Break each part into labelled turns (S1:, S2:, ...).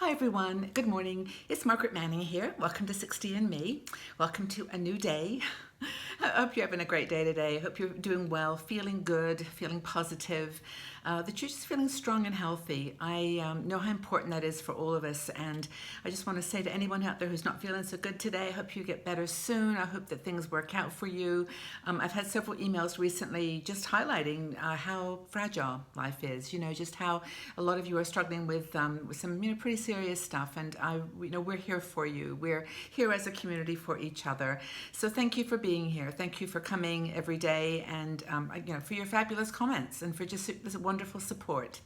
S1: Hi everyone, good morning. It's Margaret Manning here. Welcome to 60 and Me. Welcome to a new day. I hope you're having a great day today. I hope you're doing well, feeling good, feeling positive, that you're just feeling strong and healthy. I know how important that is for all of us, and I just want to say to anyone out there who's not feeling so good today, I hope you get better soon. I hope that things work out for you. I've had several emails recently just highlighting how fragile life is, just how a lot of you are struggling with some pretty serious stuff, and we're here for you. We're here as a community for each other. So thank you for being here. Thank you for coming every day, and for your fabulous comments and for just this wonderful support.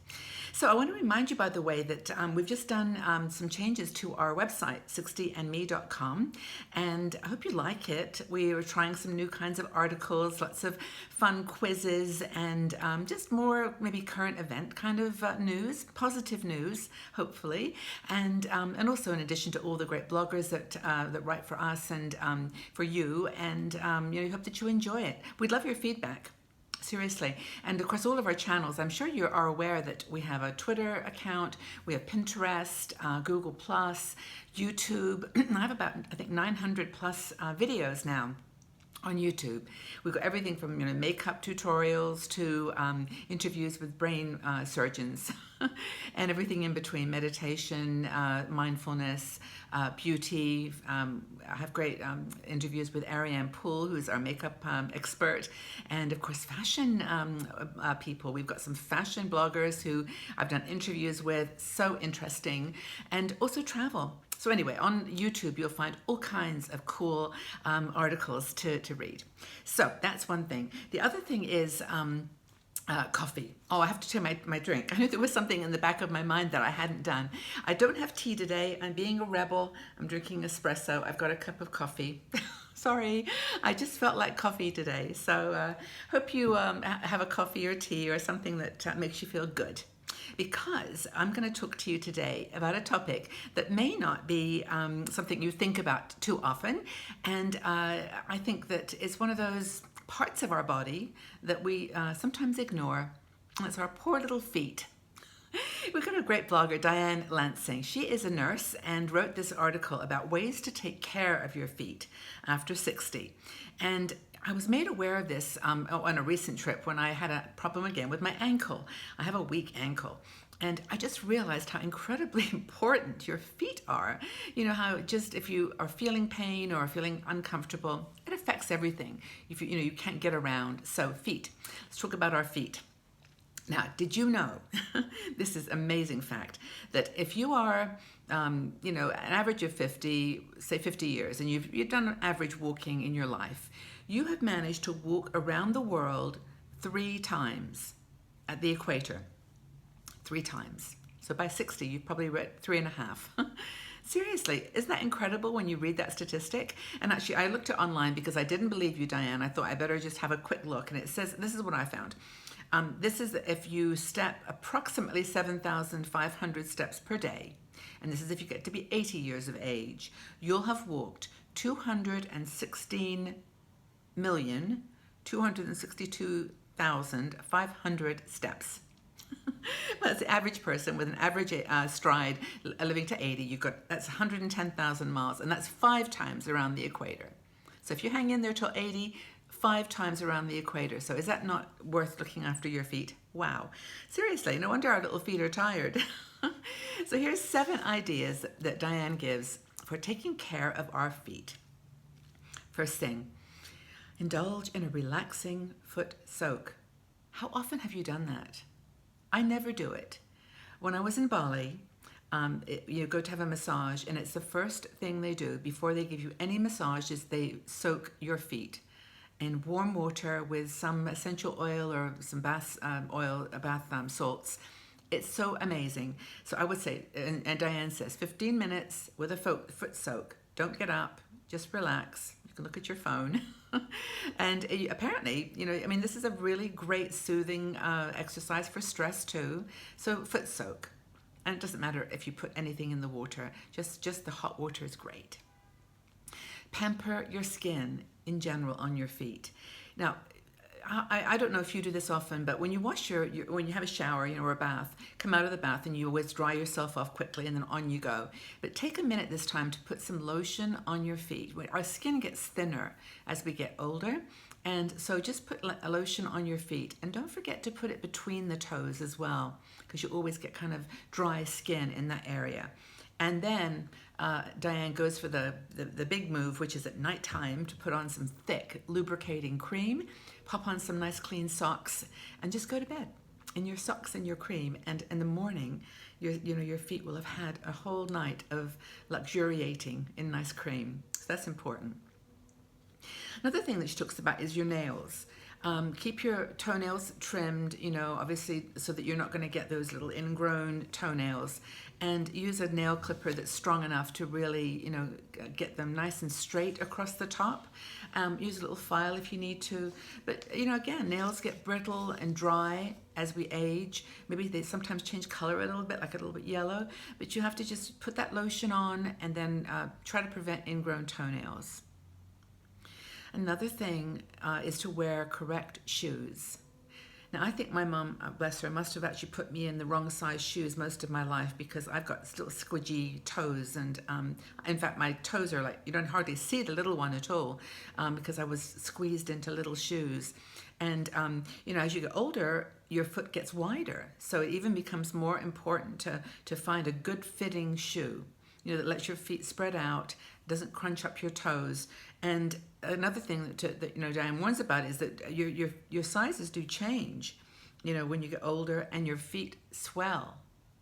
S1: So I want to remind you, by the way, that we've just done some changes to our website, 60andme.com, and I hope you like it. We are trying some new kinds of articles, lots of fun quizzes, and just more maybe current event kind of news, positive news, hopefully, and also in addition to all the great bloggers that write for us and for you, and we hope that you enjoy it. We'd love your feedback. Seriously. And of course, all of our channels, I'm sure you are aware that we have a Twitter account, we have Pinterest, Google+, YouTube. I have about, I think, 900 plus videos now on YouTube. We've got everything from makeup tutorials to interviews with brain surgeons and everything in between, meditation, mindfulness, beauty. I have great interviews with Ariane Poole, who's our makeup expert, and of course fashion people. We've got some fashion bloggers who I've done interviews with, so interesting, and also travel. So anyway, on YouTube, you'll find all kinds of cool articles to read. So that's one thing. The other thing is coffee. Oh, I have to turn my drink. I knew there was something in the back of my mind that I hadn't done. I don't have tea today. I'm being a rebel. I'm drinking espresso. I've got a cup of coffee. Sorry, I just felt like coffee today. So hope you have a coffee or tea or something that makes you feel good. Because I'm going to talk to you today about a topic that may not be something you think about too often, and I think that it's one of those parts of our body that we sometimes ignore. It's our poor little feet. We've got a great blogger, Diane Lansing. She is a nurse and wrote this article about ways to take care of your feet after 60. And I was made aware of this on a recent trip when I had a problem again with my ankle. I have a weak ankle. And I just realized how incredibly important your feet are. How just if you are feeling pain or feeling uncomfortable, it affects everything. If you can't get around. So feet. Let's talk about our feet. Now, did you know, this is amazing fact, that if you are, an average of 50, say 50 years, and you've done an average walking in your life, you have managed to walk around the world 3 times at the equator. 3 times. So by 60, you've probably read 3.5. Seriously, isn't that incredible when you read that statistic? And actually, I looked it online because I didn't believe you, Diane. I thought I better just have a quick look. And it says, this is what I found. This is if you step approximately 7,500 steps per day, and this is if you get to be 80 years of age, you'll have walked 216,262,500 steps. That's the average person with an average stride living to 80. That's 110,000 miles, and that's 5 times around the equator. So if you hang in there till 80, 5 times around the equator. So is that not worth looking after your feet? Wow. Seriously, no wonder our little feet are tired. So here's 7 ideas that Diane gives for taking care of our feet. First thing, indulge in a relaxing foot soak. How often have you done that? I never do it. When I was in Bali, you go to have a massage, and it's the first thing they do before they give you any massage is they soak your feet in warm water with some essential oil or some bath salts. It's so amazing. So I would say, and Diane says, 15 minutes with a foot soak. Don't get up, just relax. You can look at your phone. And apparently, this is a really great soothing exercise for stress too. So foot soak. And it doesn't matter if you put anything in the water, just the hot water is great. Pamper your skin in general on your feet. Now, I don't know if you do this often, but when you wash when you have a shower, or a bath, come out of the bath and you always dry yourself off quickly and then on you go. But take a minute this time to put some lotion on your feet. Our skin gets thinner as we get older. And so just put a lotion on your feet, and don't forget to put it between the toes as well, because you always get kind of dry skin in that area. And then Diane goes for the big move, which is at nighttime to put on some thick lubricating cream, pop on some nice clean socks, and just go to bed in your socks and your cream. And in the morning, your feet will have had a whole night of luxuriating in nice cream. So that's important. Another thing that she talks about is your nails. Keep your toenails trimmed, obviously, so that you're not going to get those little ingrown toenails, and use a nail clipper that's strong enough to really, get them nice and straight across the top. Use a little file if you need to. But, again, nails get brittle and dry as we age. Maybe they sometimes change color a little bit, like a little bit yellow, but you have to just put that lotion on and then try to prevent ingrown toenails. Another thing is to wear correct shoes. Now, I think my mom, bless her, must have actually put me in the wrong size shoes most of my life, because I've got little squidgy toes, and in fact, my toes are like, you don't hardly see the little one at all, because I was squeezed into little shoes. And, as you get older, your foot gets wider, so it even becomes more important to find a good fitting shoe, that lets your feet spread out, doesn't crunch up your toes. And another thing that Diane warns about is that your sizes do change, when you get older, and your feet swell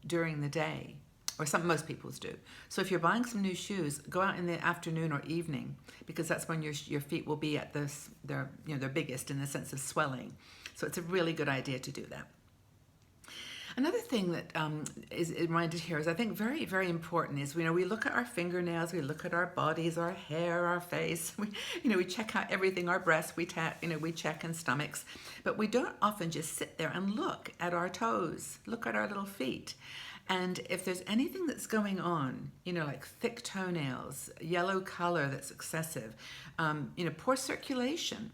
S1: during the day, or most people's do. So if you're buying some new shoes, go out in the afternoon or evening, because that's when your feet will be at their biggest in the sense of swelling. So it's a really good idea to do that. Another thing that is reminded here is, I think, very, very important is, we look at our fingernails, we look at our bodies, our hair, our face, we check out everything, our breasts, we check, and stomachs, but we don't often just sit there and look at our toes, look at our little feet. And if there's anything that's going on, like thick toenails, yellow color that's excessive, poor circulation.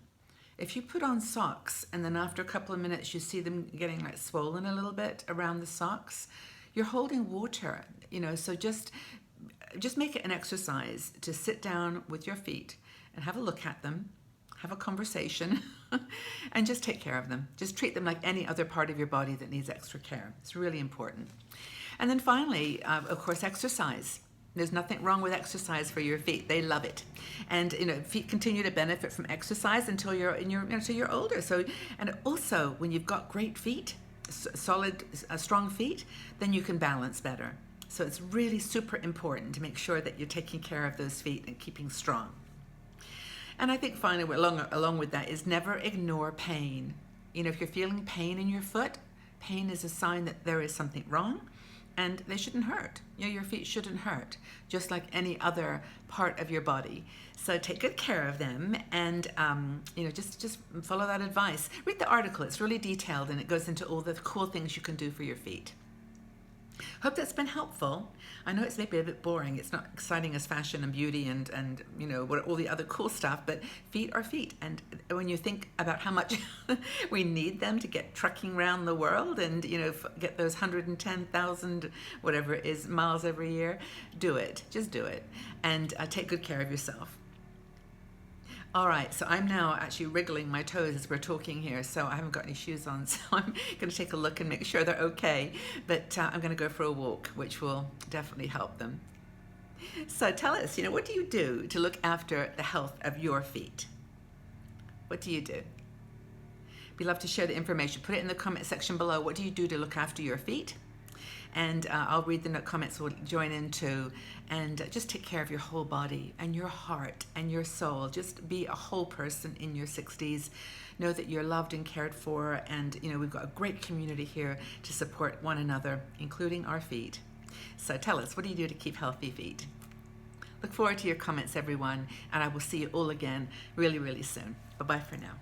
S1: If you put on socks and then after a couple of minutes you see them getting like swollen a little bit around the socks, you're holding water, so just make it an exercise to sit down with your feet and have a look at them, have a conversation, and just take care of them. Just treat them like any other part of your body that needs extra care. It's really important. And then finally, of course, exercise. There's nothing wrong with exercise for your feet. They love it. And feet continue to benefit from exercise until until you're older. So, and also when you've got great feet, solid, strong feet, then you can balance better. So it's really super important to make sure that you're taking care of those feet and keeping strong. And I think finally, along with that, is never ignore pain. If you're feeling pain in your foot, pain is a sign that there is something wrong. And they shouldn't hurt. Your feet shouldn't hurt, just like any other part of your body. So take good care of them, and just follow that advice. Read the article; it's really detailed, and it goes into all the cool things you can do for your feet. Hope that's been helpful. I know it's maybe a bit boring. It's not exciting as fashion and beauty and all the other cool stuff, but feet are feet. And when you think about how much we need them to get trucking around the world and, get those 110,000, whatever it is, miles every year, do it. Just do it. And take good care of yourself. All right, so I'm now actually wriggling my toes as we're talking here, so I haven't got any shoes on, so I'm going to take a look and make sure they're okay. But I'm going to go for a walk, which will definitely help them. So tell us, what do you do to look after the health of your feet? What do you do? We'd love to share the information. Put it in the comment section below. What do you do to look after your feet? And I'll read the comments we'll join in too. And just take care of your whole body and your heart and your soul. Just be a whole person in your 60s. Know that you're loved and cared for. And, we've got a great community here to support one another, including our feet. So tell us, what do you do to keep healthy feet? Look forward to your comments, everyone. And I will see you all again really, really soon. Bye-bye for now.